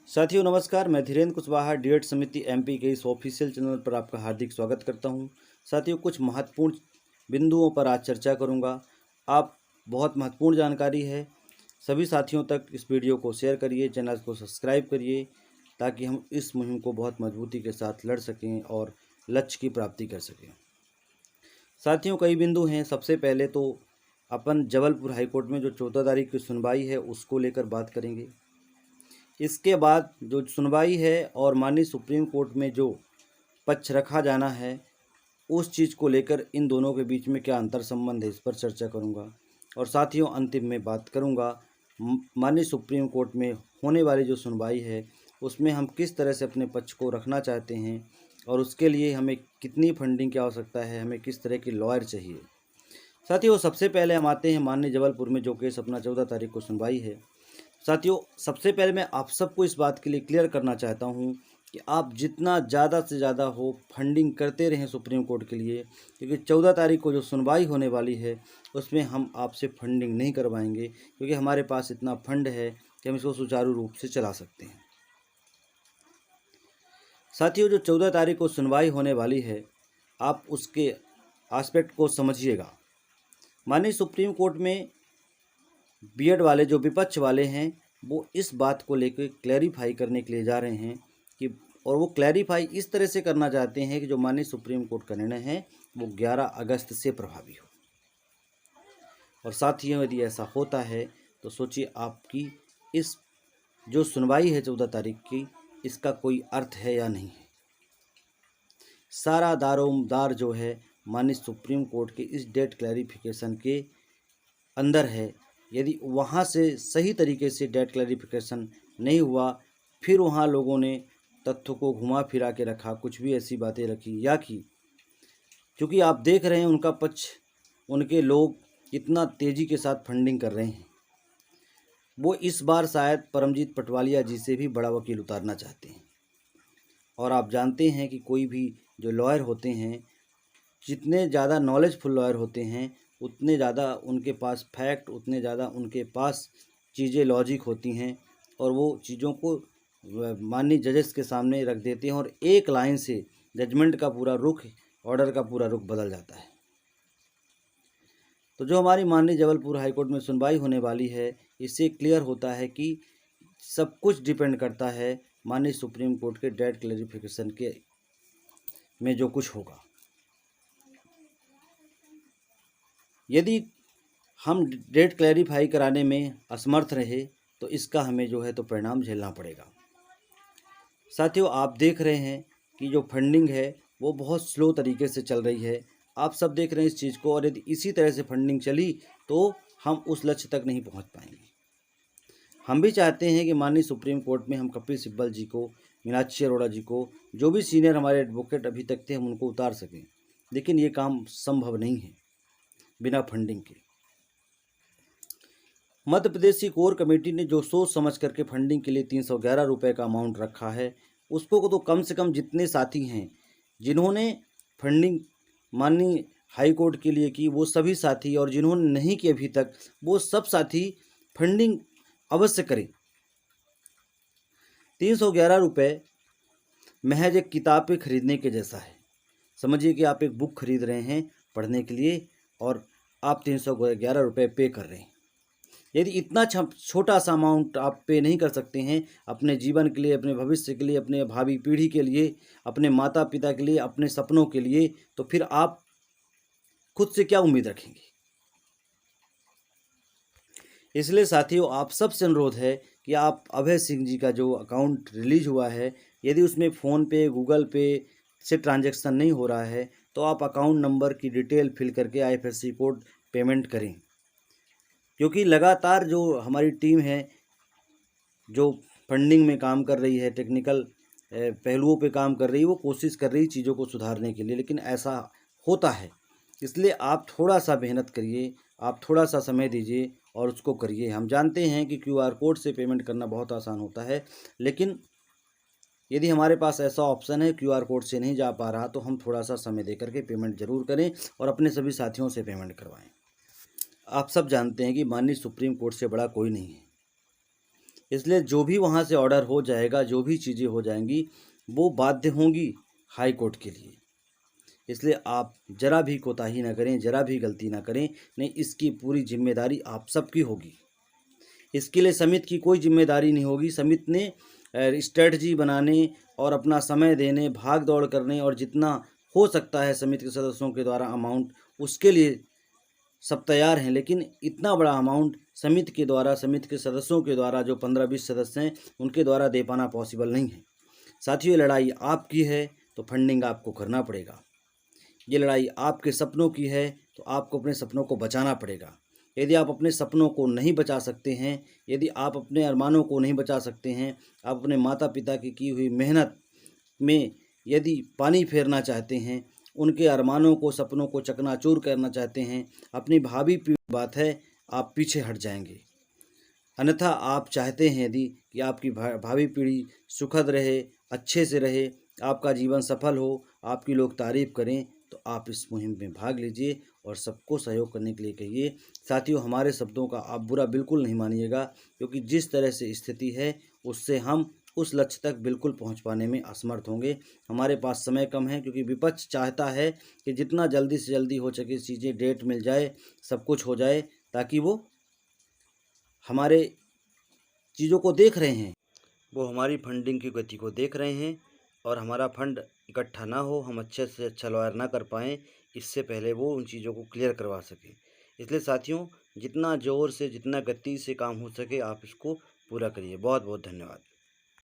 साथियों नमस्कार, मैं धीरेन्द्र कुशवाहा डीएड समिति एमपी के इस ऑफिशियल चैनल पर आपका हार्दिक स्वागत करता हूं। साथियों कुछ महत्वपूर्ण बिंदुओं पर आज चर्चा करूंगा। आप बहुत महत्वपूर्ण जानकारी है, सभी साथियों तक इस वीडियो को शेयर करिए, चैनल को सब्सक्राइब करिए ताकि हम इस मुहिम को बहुत मजबूती के साथ लड़ सकें और लक्ष्य की प्राप्ति कर सकें। साथियों कई बिंदु हैं। सबसे पहले तो अपन जबलपुर हाईकोर्ट में जो 14 तारीख की सुनवाई है उसको लेकर बात करेंगे। इसके बाद जो सुनवाई है और माननीय सुप्रीम कोर्ट में जो पक्ष रखा जाना है उस चीज़ को लेकर इन दोनों के बीच में क्या अंतर संबंध है, इस पर चर्चा करूंगा। और साथियों अंतिम में बात करूंगा माननीय सुप्रीम कोर्ट में होने वाली जो सुनवाई है उसमें हम किस तरह से अपने पक्ष को रखना चाहते हैं और उसके लिए हमें कितनी फंडिंग की आवश्यकता है, हमें किस तरह की लॉयर चाहिए। साथियों सबसे पहले हम आते हैं माननीय जबलपुर में जो केस अपना 14 तारीख को सुनवाई है। साथियों सबसे पहले मैं आप सबको इस बात के लिए क्लियर करना चाहता हूं कि आप जितना ज़्यादा से ज़्यादा हो फंडिंग करते रहें सुप्रीम कोर्ट के लिए, क्योंकि 14 तारीख को जो सुनवाई होने वाली है उसमें हम आपसे फंडिंग नहीं करवाएंगे, क्योंकि हमारे पास इतना फंड है कि हम इसको सुचारू रूप से चला सकते हैं। साथियों जो 14 तारीख को सुनवाई होने वाली है आप उसके एस्पेक्ट को समझिएगा। माननीय सुप्रीम कोर्ट में बीएड वाले जो विपक्ष वाले हैं वो इस बात को लेकर क्लैरिफाई करने के लिए जा रहे हैं कि, और वो क्लैरिफाई इस तरह से करना चाहते हैं कि जो माननीय सुप्रीम कोर्ट का निर्णय है वो 11 अगस्त से प्रभावी हो। और साथियों यदि ऐसा होता है तो सोचिए आपकी इस जो सुनवाई है 14 तारीख की, इसका कोई अर्थ है या नहीं है। सारा दारोमदार जो है माननीय सुप्रीम कोर्ट के इस डेट क्लैरिफिकेशन के अंदर है। यदि वहाँ से सही तरीके से डेट क्लैरिफिकेशन नहीं हुआ, फिर वहाँ लोगों ने तथ्यों को घुमा फिरा के रखा, कुछ भी ऐसी बातें रखी या की, क्योंकि आप देख रहे हैं उनका पक्ष, उनके लोग इतना तेज़ी के साथ फंडिंग कर रहे हैं। वो इस बार शायद परमजीत पटवालिया जी से भी बड़ा वकील उतारना चाहते हैं। और आप जानते हैं कि कोई भी जो लॉयर होते हैं, जितने ज़्यादा नॉलेजफुल लॉयर होते हैं उतने ज़्यादा उनके पास फैक्ट, उतने ज़्यादा उनके पास चीज़ें लॉजिक होती हैं और वो चीज़ों को माननीय जजेस के सामने रख देते हैं और एक लाइन से जजमेंट का पूरा रुख, ऑर्डर का पूरा रुख बदल जाता है। तो जो हमारी माननीय जबलपुर हाईकोर्ट में सुनवाई होने वाली है, इससे क्लियर होता है कि सब कुछ डिपेंड करता है माननीय सुप्रीम कोर्ट के डेट क्लैरिफिकेशन के में जो कुछ होगा। यदि हम डेट क्लैरिफाई कराने में असमर्थ रहे तो इसका हमें जो है तो परिणाम झेलना पड़ेगा। साथियों आप देख रहे हैं कि जो फंडिंग है वो बहुत स्लो तरीके से चल रही है। आप सब देख रहे हैं इस चीज़ को, और यदि इसी तरह से फंडिंग चली तो हम उस लक्ष्य तक नहीं पहुंच पाएंगे। हम भी चाहते हैं कि माननीय सुप्रीम कोर्ट में हम कपिल सिब्बल जी को, मीनाक्षी अरोड़ा जी को, जो भी सीनियर हमारे एडवोकेट अभी तक थे, हम उनको उतार सकें, लेकिन ये काम संभव नहीं है बिना फंडिंग के। मध्य प्रदेश की कोर कमेटी ने जो सोच समझ करके फंडिंग के लिए 311 रुपये का अमाउंट रखा है, उसको तो कम से कम जितने साथी हैं जिन्होंने फंडिंग माननीय हाई कोर्ट के लिए की वो सभी साथी, और जिन्होंने नहीं की अभी तक वो सब साथी फंडिंग अवश्य करें। 311 रुपये महज एक किताब पे खरीदने के जैसा है। समझिए कि आप एक बुक खरीद रहे हैं पढ़ने के लिए और आप 311 रुपये पे कर रहे हैं। यदि इतना छोटा सा अमाउंट आप पे नहीं कर सकते हैं अपने जीवन के लिए, अपने भविष्य के लिए, अपने भावी पीढ़ी के लिए, अपने माता पिता के लिए, अपने सपनों के लिए, तो फिर आप खुद से क्या उम्मीद रखेंगे। इसलिए साथियों आप सबसे अनुरोध है कि आप अभय सिंह जी का जो अकाउंट रिलीज हुआ है, यदि उसमें फ़ोनपे, गूगल पे से ट्रांजैक्शन नहीं हो रहा है तो आप अकाउंट नंबर की डिटेल फिल करके आईएफएससी कोड पेमेंट करें, क्योंकि लगातार जो हमारी टीम है जो फंडिंग में काम कर रही है, टेक्निकल पहलुओं पे काम कर रही है, वो कोशिश कर रही है चीज़ों को सुधारने के लिए, लेकिन ऐसा होता है। इसलिए आप थोड़ा सा मेहनत करिए, आप थोड़ा सा समय दीजिए और उसको करिए। हम जानते हैं कि क्यूआर कोड से पेमेंट करना बहुत आसान होता है, लेकिन यदि हमारे पास ऐसा ऑप्शन है क्यूआर कोड से नहीं जा पा रहा तो हम थोड़ा सा समय दे करके पेमेंट ज़रूर करें और अपने सभी साथियों से पेमेंट करवाएं। आप सब जानते हैं कि माननीय सुप्रीम कोर्ट से बड़ा कोई नहीं है। इसलिए जो भी वहाँ से ऑर्डर हो जाएगा, जो भी चीज़ें हो जाएंगी, वो बाध्य होंगी हाई कोर्ट के लिए। इसलिए आप जरा भी कोताही ना करें, जरा भी गलती ना करें, नहीं इसकी पूरी जिम्मेदारी आप सबकी होगी। इसके लिए समिति की कोई जिम्मेदारी नहीं होगी। समिति ने स्ट्रेटजी बनाने और अपना समय देने, भाग दौड़ करने और जितना हो सकता है समिति के सदस्यों के द्वारा अमाउंट, उसके लिए सब तैयार हैं। लेकिन इतना बड़ा अमाउंट समिति के द्वारा, समिति के सदस्यों के द्वारा, जो 15-20 सदस्य हैं, उनके द्वारा दे पाना पॉसिबल नहीं है। साथियों, ये लड़ाई आपकी है तो फंडिंग आपको करना पड़ेगा। ये लड़ाई आपके सपनों की है तो आपको अपने सपनों को बचाना पड़ेगा। यदि आप अपने सपनों को नहीं बचा सकते हैं, यदि आप अपने अरमानों को नहीं बचा सकते हैं, आप अपने माता पिता की हुई मेहनत में यदि पानी फेरना चाहते हैं, उनके अरमानों को, सपनों को चकनाचूर करना चाहते हैं, अपनी भावी पीढ़ी बात है, आप पीछे हट जाएंगे। अन्यथा आप चाहते हैं यदि कि आपकी भावी पीढ़ी सुखद रहे, अच्छे से रहे, आपका जीवन सफल हो, आपकी लोग तारीफ करें, तो आप इस मुहिम में भाग लीजिए और सबको सहयोग करने के लिए कहिए। साथियों, हमारे शब्दों का आप बुरा बिल्कुल नहीं मानिएगा, क्योंकि जिस तरह से स्थिति है उससे हम उस लक्ष्य तक बिल्कुल पहुंच पाने में असमर्थ होंगे। हमारे पास समय कम है, क्योंकि विपक्ष चाहता है कि जितना जल्दी से जल्दी हो सके चीज़ें, डेट मिल जाए, सब कुछ हो जाए, ताकि वो हमारे चीज़ों को देख रहे हैं, वो हमारी फंडिंग की गति को देख रहे हैं और हमारा फंड इकट्ठा ना हो, हम अच्छे से अच्छा लॉयर ना कर पाएँ, इससे पहले वो उन चीज़ों को क्लियर करवा सकें। इसलिए साथियों, जितना ज़ोर से, जितना गति से काम हो सके आप इसको पूरा करिए। बहुत बहुत धन्यवाद।